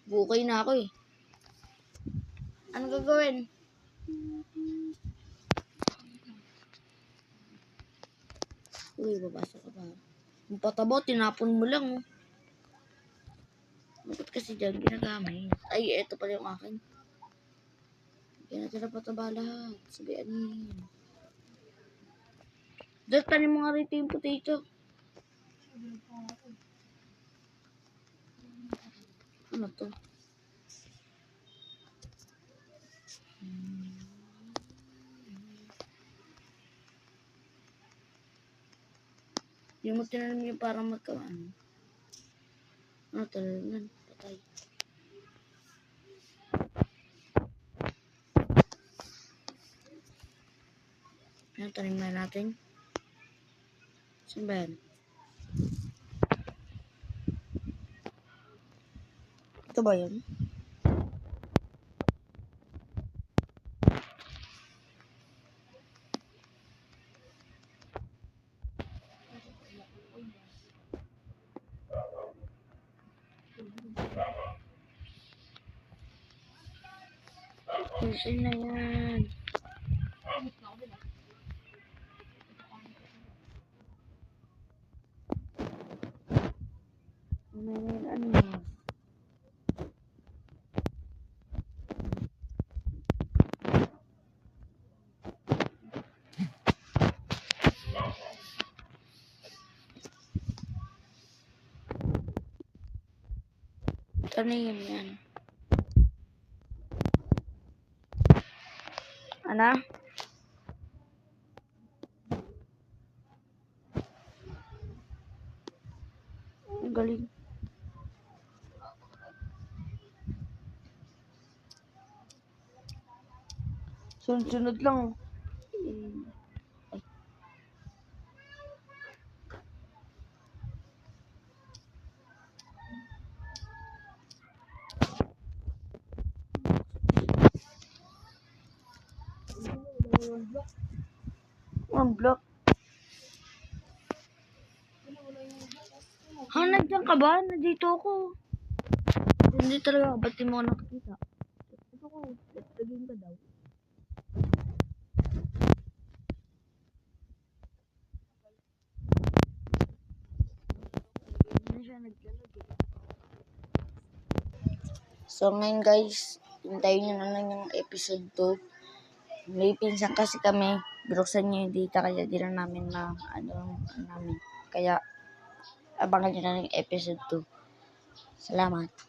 Bukay na ako eh. Ano gagawin? Uy, babasa ka pa. Yung pataba, tinapon mo lang oh. Bakit kasi dyan ginagamit? Ay, eto pala yung akin. Kaya natin na pataba lahat. Sabihanin. Dahil tanim mo nga rito yung potato. Ano to? Yung mo tinanim yung parang magkaano. Ano talaga? Patay. Ano tanim na natin? Saan ba yan? Ito ba yun? Kasi na yan. Ano yan? Tanim yan. Ano? Ang galing. Sunod-sunod lang. One block. Ha, nandiyan ka ba? Nandito ako. Hindi talaga. Ba't di mo nakakita? Ito ko. Laging ka daw. Hindi siya naglalag eh. So ngayon guys, hintayin nyo na lang yung episode 2. May pinsan kasi kami. Binuksan nyo yung data kaya di na namin na namin. Kaya abangan nyo na lang yung episode 2. Salamat.